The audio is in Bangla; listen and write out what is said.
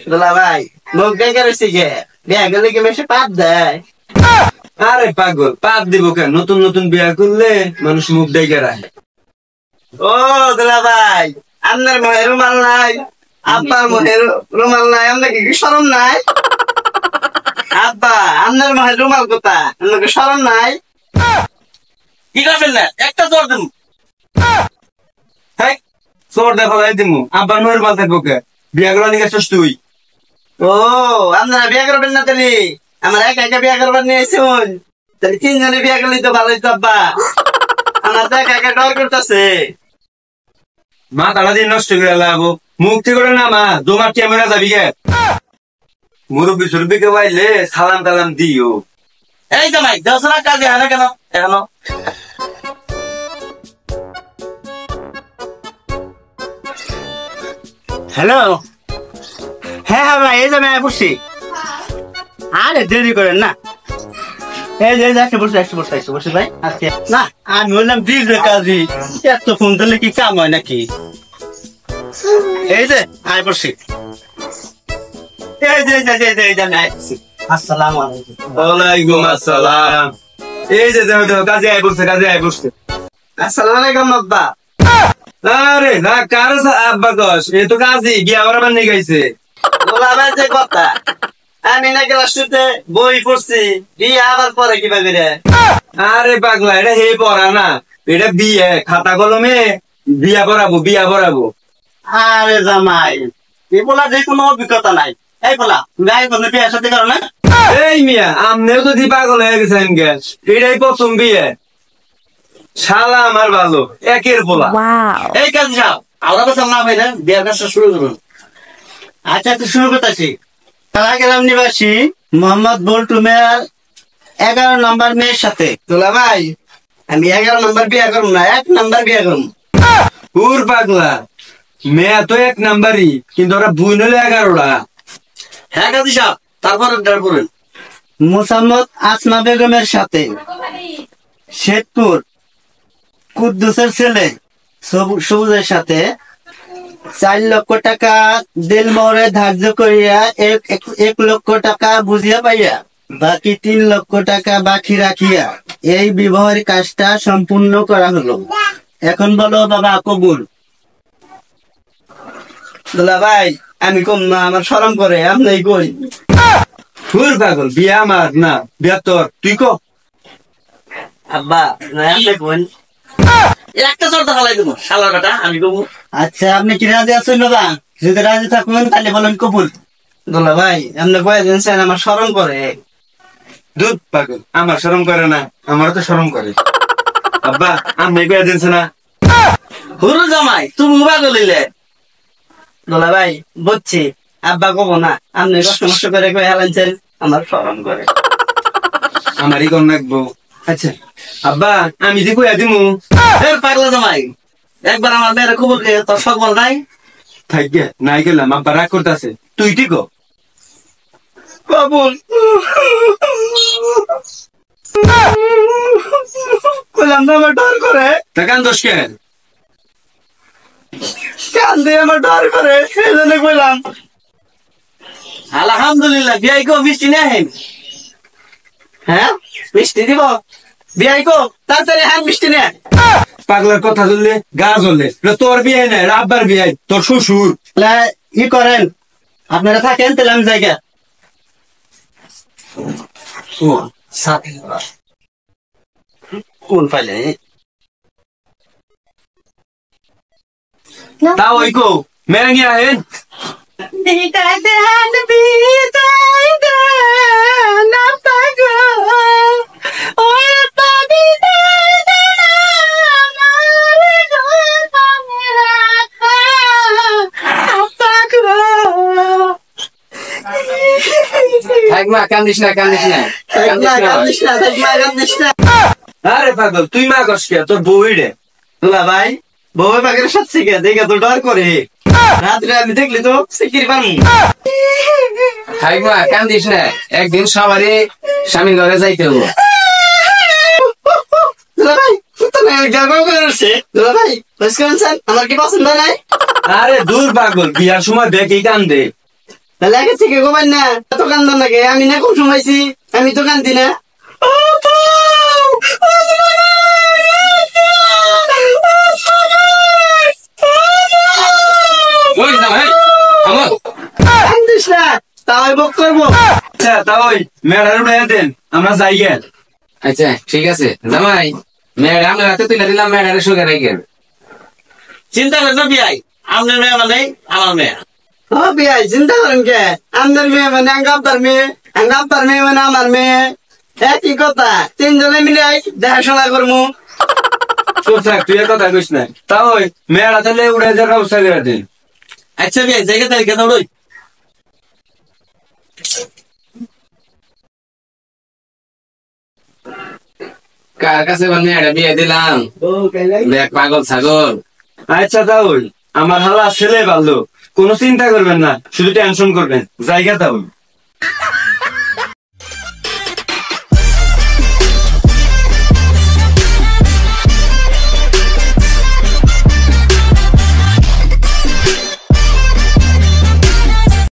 দুলা ভাই মুখ দেখে রয়েছে গে বিয়া গেলে কি মেশে পাপ দেয়? আরে পাগল, পাপ দিব কেন? নতুন নতুন বিয়া করলে মানুষ মুখ দেখে রাখে। ও দুলা ভাই, আপনার মনে রুমাল নাই, আব্বার মনে রুমাল নাই, আপনার কি শরম নাই? আব্বা আপনার মনে রুমাল কোথা, আপনার কি শরম নাই? কি করবেন না, একটা জোর দিন। হ্যাঁ, চোর দেখা যাই দিমু। আব্বার মেয়ের বাল থাকবো কে? বিয়া করা নিয়ে গেছিস তুই? ও আপনারা বিয়া করবেন না তাহলে? আমার একা একা বিয়া করবার নিয়ে আসুন, তাহলে তিনজনে বিয়া করলে তো ভালোই তো আব্বা। আমার তো একা একা ডর করতেছে। মা তারা দিন নষ্ট করে লাগবো, মুক্তি করে না মা, তোমার ক্যামেরা যাবি গে। মুরব্বী সুরব্বী কে পাইলে সালাম টালাম দিও। এই জামাই দশরা কাজে হয় না কেন এখনো? হ্যালো, হ্যাঁ হ্যাঁ ভাই, এই যে আমি বসছি। আরে দেরি করেন না, এই যে বসে ভাই। আজকে না আমি বললাম ডিজে কাজী, এত ফোন দিলে কি কাম হয় নাকি? এই যে আয় বসছি, আসসালামু আলাইকুম। ওয়ালাইকুম আসসালাম। এই যে দেখো দেখো, কাজে আয় বসছে, কাজে আয় বসছে। আসসালামু আলাইকুম আব্বা। আরে না, কারো আব্বা কস, এ তো কাজী বিয়া করাবার নিয়ে গাইছে। বলা ভাই যে কথা, আমি না ক্লাস টুতে বই পড়ছি, বিয়ে আবার পরে কিভাবে রে? আরে পাগলা, এটা হে পড়া না, এটা বিয়ে, খাতা কলমে বিয়া পড়াবো, বিয়া পড়াবো। আরে জামাই, এই বলা যে কোনো অভিজ্ঞতা নাই। এই বলা গায়ে কোনো বিয়ে সাথে করো না? এই মিয়া, আমনেও তো দি পাগল হয়ে গেছেন গ্যাস, এটাই প্রথম বিয়ে। শালা আমার ভালো, একের বলা। এই কাজ যাও, আমরা তো না ভাই না, বিয়ের কাজটা শুরু করুন। আচ্ছা তো শুরু করতেছি। কালাগ্রাম নিবাসী মোহাম্মদ বল্টু মেয়ার 11 নম্বর মেয়ের সাথে। তোলা ভাই, আমি 11 নম্বর বিয়ে করবো না, 1 নম্বর বিয়ে করবো। হুর পাগলা, মেয়া তো 1 নাম্বারই, কিন্তু ওরা বুই নলে 11টা। হ্যাঁ কাজী সাহেব, তারপরে মোসাম্মদ আসমা বেগমের সাথে। শেখপুর কুদ্দুসের ছেলে সবুজের সাথে 4 লক্ষ টাকা দিলমোহরে ধার্য করিয়া 1 লক্ষ টাকা বুঝিয়া পাইয়া বাকি 3 লক্ষ টাকা বাকি রাখিয়া এই বিবাহের কাজটা সম্পূর্ণ করা হলো। এখন বলো বাবা কবুল। দুলা ভাই, আমি কম না, আমার শরম করে, আপনি কই। হুর পাগল, বিয়া আমার না, বিয়া তোর, তুই কো। আব্বা না আপনি কোন? একটা জোর দেখালাই দেবো শালার বেটা, আমি কবু। আচ্ছা আপনি কি রাজি আছেন বাবা? যদি রাজি থাকুন তাহলে বলেন কবুল। দুলা ভাই, আপনি কয়ে দিয়েছেন, আমার শরম করে। দুধ পাগল, আমার শরম করে না, আমারও তো শরম করে। আব্বা আমি কয়ে দিনছে না। হুরু জামাই তুমি উবা গলিলে। দুলা ভাই বুঝছি, আব্বা কব না, আপনি কষ্ট মষ্ট করে কয়ে হেলাইছেন, আমার শরম করে। আমারই কন রাখবো। আচ্ছা আব্বা, আমি যে কইয়া দিমু। পাগলা জামাই, একবার আমার মেয়ের খবর দিয়ে তোর সকল নাই। থাইকে নাই গেলাম, আব্বা রাগ করতেছে, তুই ঠিক হ। কবুল। কইলাম না আমার ডর করে। তা কান দোষ কেন? কান দিয়ে আমার ডর করে, সেই জন্য কইলাম। আলহামদুলিল্লাহ, বিয়াই কো মিষ্টি নিয়ে আহেন। হ্যাঁ মিষ্টি দিব, বিয়াই কো তাড়াতাড়ি, হ্যাঁ মিষ্টি নে। পাগলার কথা ধরলে গা জ্বলে, তোর বিয়ে নাই, আব্বার বিয়ে, তোর শ্বশুর। ই করেন, আপনারা থাকেন, তাহলে আমি জায়গা। কোন ফাইলে তাও ওই কো মেরাঙ্গি আহেন। কান্দিস না, আরে পাগল, তুই মা কস কে? তোর বউ রে। দুলা ভাই, বউ পাখির সাথে দেখে তো ডর করে, রাত্রে আমি দেখলি তো সিকির পারমু। কান্দিস না, একদিন সবারই স্বামীর ঘরে যাইতে হবো। দুলা ভাই দুলা ভাই, আমার কি পছন্দ নাই? আরে দূর পাগল, বিয়ার সময় বেকি কান্দে। তাহলে আগে থেকে গোবেন না, তো কান্দান নাকি? আমি না কম সময়ছি, আমি তো কান্দি না। ওই জামাই আমার কান্দিস না, তাও বক করবো। আচ্ছা তা ওই মেয়েটার উঠে দেন, আমরা যাই গেল। আচ্ছা ঠিক আছে জামাই, মেয়েরা আমরা রাতে তুলে দিলাম, মেয়েরা সুখে রাখেন। চিন্তা করেন না বিয়াই, আপনার মেয়ে মানে আমার মেয়ে। ও বিয়াই চিন্তা করেন কে? আমাদের মেয়ে মানে আঙ্গাপ্পার মেয়ে মানে আমার মেয়ে, একই কথা। তিনজনে মিলে দেখাশোনা করবো। চুপ থাক, তুই এর কথা কইস না। তা ওই মেয়েরা তাহলে উড়ে যাওয়ার ব্যবস্থা করে দেন। আচ্ছা বিয়াই, জায়গা তালিকা দাও ওই। কার কাছে বল মেয়েরা বিয়ে দিলাম, দেখ পাগল ছাগল। আচ্ছা তা ওই আমার হালা ছেলে ভালো, কোনো চিন্তা করবেন না, শুধু টেনশন করবেন। জায়গা তা ওই